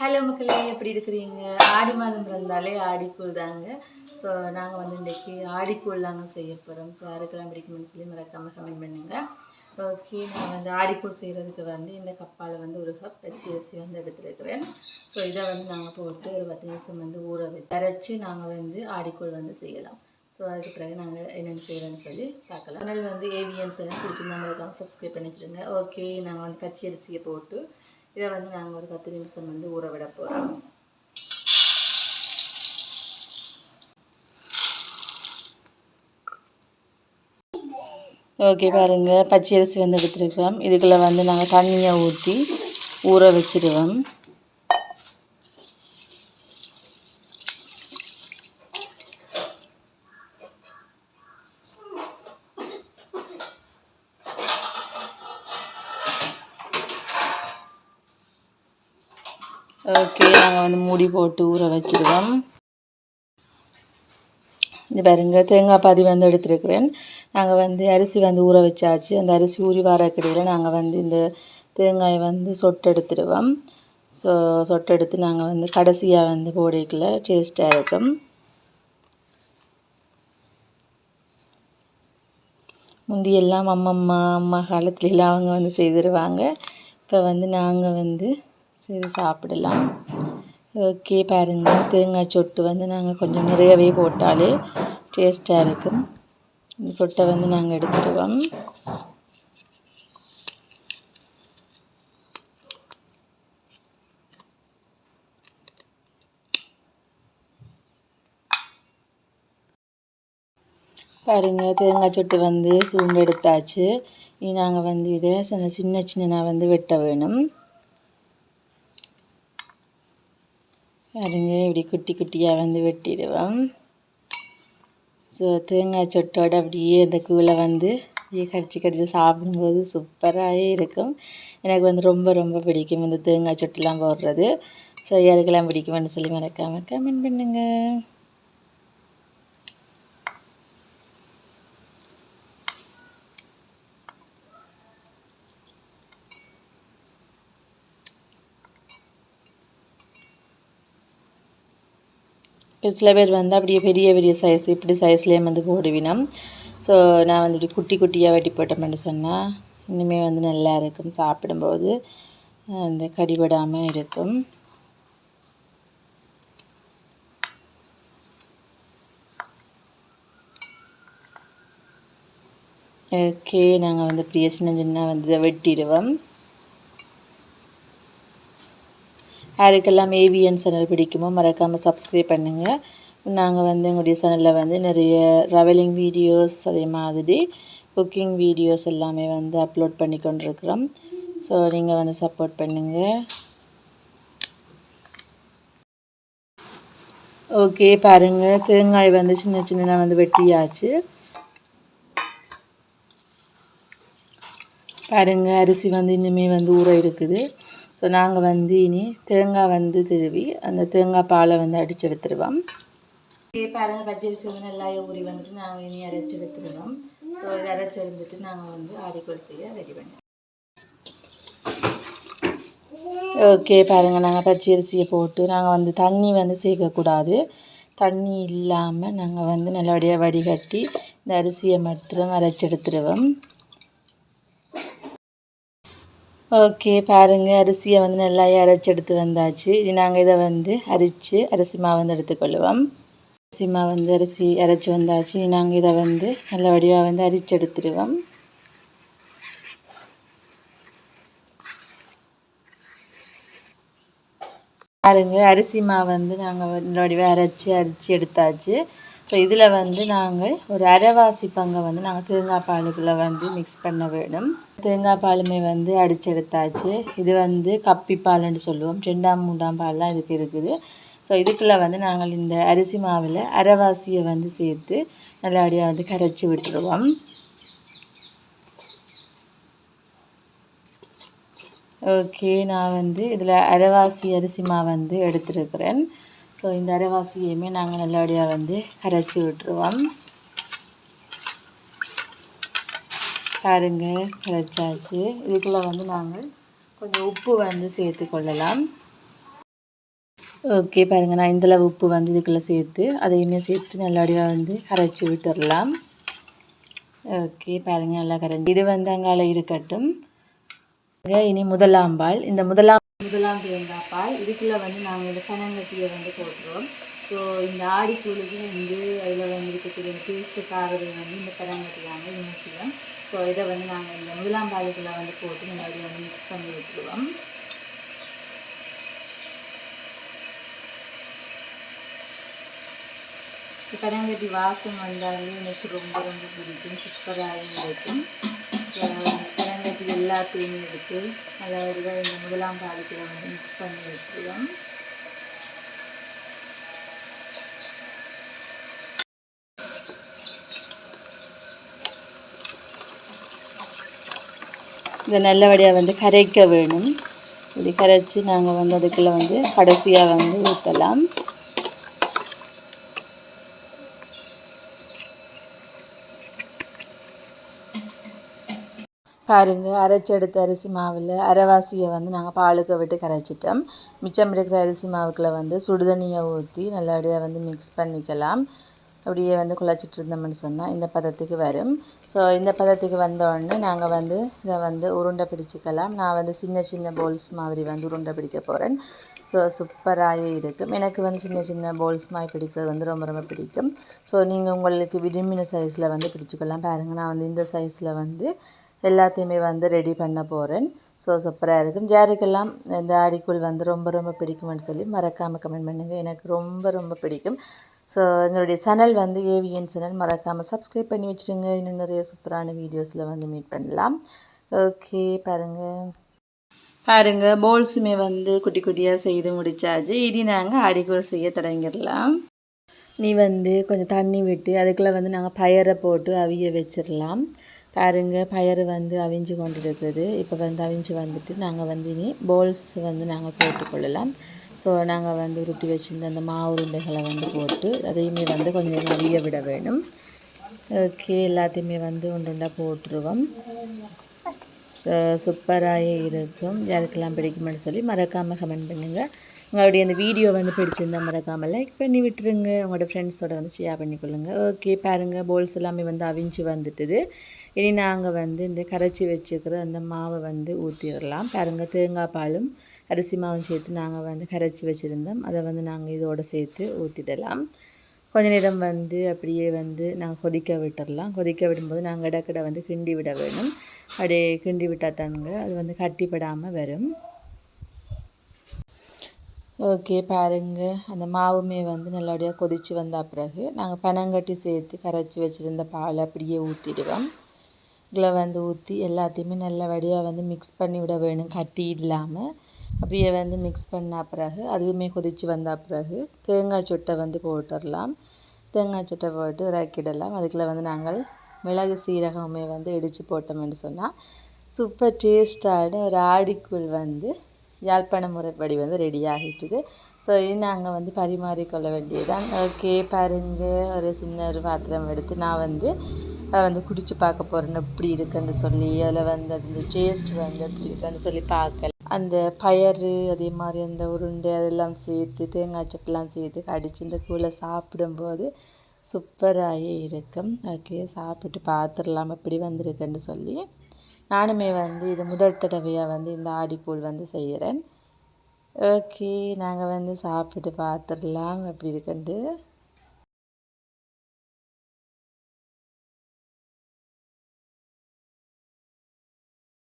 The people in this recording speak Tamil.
ஹலோ மக்களே, எப்படி இருக்கிறீங்க? ஆடி மாதம் பிறந்தாலே ஆடிக்கூழ் தாங்க. ஸோ நாங்கள் வந்து இன்றைக்கி ஆடிக்கூழ் தாங்க செய்ய போகிறோம். ஸோ யாருக்கெல்லாம் பிடிக்குமென்னு சொல்லி மறக்காமல் கமெண்ட் பண்ணுங்கள். ஓகே, நான் வந்து ஆடிக்கூழ் செய்கிறதுக்கு வந்து இந்த கப்பால் வந்து ஒரு கப் பச்சரிசி வந்து எடுத்துருக்கிறேன். ஸோ இதை வந்து நாங்கள் போட்டு ஒரு 10 நிமிஷம் வந்து ஊற வச்சு அரைச்சி நாங்கள் வந்து ஆடிக்கூழ் வந்து செய்யலாம். ஸோ அதுக்கு பிறகு நாங்கள் என்னென்ன செய்கிறோன்னு சொல்லி பார்க்கலாம். சேனல் வந்து ஏவிஎன் சேனல் பிடிச்சிருந்தா மறக்காமல் சப்ஸ்கிரைப் பண்ணி வச்சுருங்க. ஓகே, நாங்கள் வந்து பச்சரிசியை போட்டு இதை வந்து நாங்கள் ஒரு 10 நிமிஷம் வந்து ஊற விட போகிறோம். ஓகே பாருங்கள், பச்சை அரிசி வந்து எடுத்துருக்கோம். இதுக்குள்ளே வந்து நாங்கள் தண்ணியை ஊற்றி ஊற வச்சிடுவோம். ஓகே, நாங்கள் வந்து மூடி போட்டு ஊற வச்சிடுவோம். இது பாருங்க, தேங்காய் பாதி வந்து எடுத்துருக்கிறேன். நாங்கள் வந்து அரிசி வந்து ஊற வச்சாச்சு. அந்த அரிசி ஊறி வர கடையில் நாங்கள் வந்து இந்த தேங்காயை வந்து சொட்டு எடுத்துடுவோம். ஸோ சொட்டு எடுத்து நாங்கள் வந்து கடைசியாக வந்து போடிக்கல டேஸ்ட்டாக இருக்கும். முந்தியெல்லாம் அம்மா காலத்துலலாம் அவங்க வந்து செய்திருவாங்க. இப்போ வந்து நாங்கள் வந்து சரி சாப்பிடலாம். ஓகே பாருங்கள், தேங்காய் சொட்டு வந்து நாங்கள் கொஞ்சம் நிறையவே போட்டாலே டேஸ்ட்டாக இருக்கும். இந்த சொட்டை வந்து நாங்கள் எடுத்துடுவோம். பாருங்கள், தேங்காய் சொட்டு வந்து சூண்டு எடுத்தாச்சு. இனி நாங்கள் வந்து இதை சின்ன சின்னதாக வந்து வெட்ட வேணும். பாருங்க, இப்படி குட்டி குட்டியாக வந்து வெட்டிடுவோம். ஸோ தேங்காய் சொட்டோடு அப்படியே அந்த கூழை வந்து அப்படியே கடிச்சு சாப்பிடும்போது சூப்பராகவே இருக்கும். எனக்கு வந்து ரொம்ப ரொம்ப பிடிக்கும் இந்த தேங்காய் சொட்டுலாம் போடுறது. ஸோ யாருக்கெல்லாம் பிடிக்குமென்னு சொல்லி மறக்காமல் கமெண்ட் பண்ணுங்கள். இப்போ சில பேர் வந்து அப்படியே பெரிய பெரிய சைஸ் இப்படி சைஸ்லேயே வந்து போடுவினோம். ஸோ நான் வந்து இப்படி குட்டி குட்டியாக வெட்டி போட்டோம்னு சொன்னால் இனிமேல் வந்து நல்லா இருக்கும். சாப்பிடும்போது அந்த கடிபடாமல் இருக்கும். ஓகே, நாங்கள் வந்து இப்படியே சின்ன வந்து வெட்டிடுவோம். யாருக்கெல்லாம் ஏவிஎன் சேனல் பிடிக்குமோ மறக்காமல் சப்ஸ்கிரைப் பண்ணுங்கள். நாங்கள் வந்து எங்களுடைய சேனலில் வந்து நிறைய ட்ராவலிங் வீடியோஸ் அதே மாதிரி குக்கிங் வீடியோஸ் எல்லாமே வந்து அப்லோட் பண்ணி கொண்டிருக்கிறோம். ஸோ நீங்கள் வந்து சப்போர்ட் பண்ணுங்கள். ஓகே பாருங்கள், தேங்காய் வந்து சின்ன வந்து வெட்டியாச்சு. பாருங்கள், அரிசி வந்து இன்னுமே வந்து ஊற இருக்குது. ஸோ நாங்கள் வந்து இனி தேங்காய் வந்து திருவி அந்த தேங்காய் பாலை வந்து அடித்து எடுத்துடுவோம். பாருங்கள், பச்சரிசி வந்து நல்லா ஊறி வந்துட்டு நாங்கள் இனி அரைச்சி எடுத்துடுவோம். ஸோ இதை அரைச்சி எடுத்துட்டு நாங்கள் வந்து ஆடிக்கூழ் செய்ய ரெடி பண்ணுவோம். ஓகே பாருங்கள், நாங்கள் பச்சரிசியை போட்டு நாங்கள் வந்து தண்ணி வந்து சேர்க்கக்கூடாது. தண்ணி இல்லாமல் நாங்கள் வந்து நல்லபடியாக வடிகட்டி இந்த அரிசியை மாத்திரம் அரைச்சி எடுத்துடுவோம். ஓகே பாருங்கள், அரிசியை வந்து நல்லா அரைச்சி எடுத்து வந்தாச்சு. இது நாங்கள் இதை வந்து அரிசி மாவு வந்து எடுத்துக்கொள்ளுவோம். அரிசி மாவு வந்து அரைச்சி வந்தாச்சு. நாங்கள் இதை வந்து நல்ல வடிவாக வந்து அரிச்சு எடுத்துடுவோம். பாருங்கள், அரிசி மாவு வந்து நாங்கள் நல்ல வடிவாக அரிச்சு எடுத்தாச்சு. ஸோ இதில் வந்து நாங்கள் ஒரு அரைவாசி பங்கை வந்து நாங்கள் தேங்காய் பாலுக்குள்ளே வந்து மிக்ஸ் பண்ண வேணும். தேங்காய் பாலுமே வந்து அடித்து எடுத்தாச்சு. இது வந்து கப்பி பால்னு சொல்லுவோம். 2ஆம் 3ஆம் பால்லாம் இதுக்கு இருக்குது. ஸோ இதுக்குள்ளே வந்து நாங்கள் இந்த அரிசி மாவில் அரைவாசியை வந்து சேர்த்து நல்லபடியாக வந்து கரைச்சி விட்டுருவோம். ஓகே, நான் வந்து இதில் அரைவாசி அரிசி மாவு வந்து எடுத்துருக்கிறேன். ஸோ இந்த அரைவாசியுமே நாங்கள் நல்லபடியாக வந்து கரைச்சி விட்டுருவோம். பாருங்கள், கரைச்சாச்சு. இதுக்குள்ளே வந்து நாங்கள் கொஞ்சம் உப்பு வந்து சேர்த்து கொள்ளலாம். ஓகே பாருங்கள், நான் இந்தளவு உப்பு வந்து இதுக்குள்ளே சேர்த்து அதையுமே சேர்த்து நல்லபடியாக வந்து கரைச்சி விட்டுடலாம். ஓகே பாருங்கள், நல்லா கரைஞ்சி இது வந்து அங்கால இருக்கட்டும். இனி முதலாம் பால், இந்த முதலாம் தேங்காய் பால் இதுக்குள்ளே வந்து நாங்கள் இந்த பனங்கட்டியை வந்து போட்டுருவோம். ஸோ இந்த ஆடிக்கூழுக்கு வந்து அதில் வந்து இருக்கக்கூடிய டேஸ்ட்டு காரது வந்து இந்த பனங்கட்டி தாங்க இது முக்கியம். ஸோ இதை வந்து நாங்கள் இந்த முதலாம் பாலுக்குள்ளே வந்து போட்டு முன்னாடி வந்து மிக்ஸ் பண்ணி விட்டுருவோம். பனங்கட்டி வாசம் வந்தாலே எனக்கு ரொம்ப ரொம்ப பிடிக்கும், சூப்பராகவும் இருக்கும். பனங்கட்டி எல்லாத்தையுமே எடுத்து அதாவது இந்த முதலாம் பாலுக்குள்ள வந்து மிக்ஸ் பண்ணி வச்சுருவோம். இதை நல்லபடியாக வந்து கரைக்க வேணும். இப்படி கரைச்சி நாங்கள் வந்து அதுக்குள்ளே வந்து கடைசியாக வந்து ஊற்றலாம். பாருங்கள், அரைச்செடுத்த அரிசி மாவில் அரைவாசியை வந்து நாங்கள் பாலுக்கு விட்டு கரைச்சிட்டோம். மிச்சம் இருக்கிற அரிசி மாவுக்குள்ள வந்து சுடுதண்ணியை ஊற்றி நல்லபடியாக வந்து மிக்ஸ் பண்ணிக்கலாம். அப்படியே வந்து குழச்சிட்டு இருந்தோம்னு சொன்னால் இந்த பதத்துக்கு வரும். ஸோ இந்த பதத்துக்கு வந்தோடனே நாங்கள் வந்து இதை வந்து உருண்டை பிடிச்சிக்கலாம். நான் வந்து சின்ன சின்ன போல்ஸ் மாதிரி வந்து உருண்டை பிடிக்க போகிறேன். ஸோ சூப்பராகவே இருக்கும். எனக்கு வந்து சின்ன சின்ன போல்ஸ் மாதிரி பிடிக்கிறது வந்து ரொம்ப ரொம்ப பிடிக்கும். ஸோ நீங்கள் உங்களுக்கு விரும்பின சைஸில் வந்து பிடிச்சிக்கலாம். பாருங்கள், நான் வந்து இந்த சைஸில் வந்து எல்லாத்தையுமே வந்து ரெடி பண்ண போகிறேன். ஸோ சூப்பராக இருக்கும். யாருக்கெல்லாம் இந்த ஆடிக்கூழ் வந்து ரொம்ப ரொம்ப பிடிக்கும்னு சொல்லி மறக்காமல் கமெண்ட் பண்ணுங்கள். எனக்கு ரொம்ப ரொம்ப பிடிக்கும். ஸோ எங்களுடைய சேனல் வந்து ஏவிஎன் சேனல், மறக்காமல் சப்ஸ்கிரைப் பண்ணி வச்சுருங்க. இன்னும் நிறைய சூப்பரான வீடியோஸில் வந்து மீட் பண்ணலாம். ஓகே பாருங்கள் போல்ஸுமே வந்து குட்டி குட்டியாக செய்து முடித்தாச்சு. இனி நாங்கள் ஆடிக்கூழ் செய்ய தொடங்கிடலாம். நீ வந்து கொஞ்சம் தண்ணி விட்டு அதுக்குள்ளே வந்து நாங்கள் பயரை போட்டு அவிய வச்சிடலாம். பாருங்கள், பயறு வந்து அவிஞ்சு கொண்டு இருக்குது. இப்போ வந்து அவிஞ்சு வந்துட்டு நாங்கள் வந்து இனி போல்ஸ் வந்து நாங்கள் போட்டுக்கொள்ளலாம். ஸோ நாங்கள் வந்து உருட்டி வச்சுருந்த அந்த மாவு உருண்டைகளை வந்து போட்டு அதையுமே வந்து கொஞ்சம் அவிய விட வேணும். ஓகே, எல்லாத்தையுமே வந்து ஒன்றுண்டா போட்டுருவோம். சூப்பராகவே இருக்கும். யாருக்கெல்லாம் பிடிக்குமென்னு சொல்லி மறக்காமல் கமெண்ட் பண்ணுங்கள். உங்களுடைய இந்த வீடியோ வந்து பிடிச்சிருந்தால் மறக்காமல் லைக் பண்ணி விட்டுருங்க. உங்களோட ஃப்ரெண்ட்ஸோட வந்து ஷேர் பண்ணிக்கொள்ளுங்கள். ஓகே பாருங்கள், போல்ஸ் எல்லாமே வந்து அவிஞ்சு வந்துட்டுது. இனி நாங்கள் வந்து இந்த கரைச்சி வச்சுக்கிற அந்த மாவை வந்து ஊற்றிடலாம். பாருங்கள், தேங்காய் பாலும் அரிசி மாவும் சேர்த்து நாங்கள் வந்து கரைச்சி வச்சுருந்தோம். அதை வந்து நாங்கள் இதோடு சேர்த்து ஊற்றிடலாம். கொஞ்ச நேரம் வந்து அப்படியே வந்து நாங்கள் கொதிக்க விட்டுடலாம். கொதிக்க விடும்போது நாங்கள் இடக்கிட வந்து கிண்டி விட வேணும். அப்படியே கிண்டி விட்டால் தாங்க அது வந்து கட்டிப்படாமல் வரும். ஓகே பாருங்கள், அந்த மாவுமே வந்து நல்லபடியாக கொதித்து வந்த பிறகு நாங்கள் பனங்கட்டி சேர்த்து கரைச்சி வச்சுருந்த பால் அப்படியே ஊற்றிடுவோம். இதில் வந்து ஊற்றி எல்லாத்தையுமே நல்லபடியாக வந்து மிக்ஸ் பண்ணி விட வேணும், கட்டி இல்லாமல். அப்படியே வந்து மிக்ஸ் பண்ண பிறகு அதுவுமே கொதித்து வந்த பிறகு தேங்காய் சொட்டை வந்து போட்டுடலாம். தேங்காய் சொட்டை போட்டு இறக்கிடலாம். அதுக்குள்ளே வந்து நாங்கள் மிளகு சீரகமே வந்து இடித்து போட்டோம்னு சொன்னால் சூப்பர் டேஸ்டான ஒரு ஆடிக்கூழ் வந்து யாழ்ப்பாண முறைப்படி வந்து ரெடி ஆகிட்டுது. ஸோ இது நாங்கள் வந்து பரிமாறிக்கொள்ள வேண்டியதுதான். ஓகே பாருங்கள், ஒரு சின்ன ஒரு பாத்திரம் எடுத்து நான் வந்து அதை வந்து குடித்து பார்க்க போகிறேன் எப்படி இருக்குன்னு சொல்லி. அதில் வந்து அந்த டேஸ்ட் வந்து எப்படி இருக்குன்னு சொல்லி பார்க்கல. அந்த பயறு அதே மாதிரி அந்த உருண்டை அதெல்லாம் சேர்த்து தேங்காய் சட்டெல்லாம் சேர்த்து கடித்து இந்த கூழை சாப்பிடும்போது சூப்பராகவே இருக்கும். ஓகே, சாப்பிட்டு பார்த்துடலாம் எப்படி வந்திருக்குன்னு சொல்லி. நானுமே வந்து இது முதல் தடவையாக வந்து இந்த ஆடிக்கூழ் வந்து செய்கிறேன். ஓகே, நாங்கள் வந்து சாப்பிட்டு பார்த்துடலாம் எப்படி இருக்குன்ட்டு.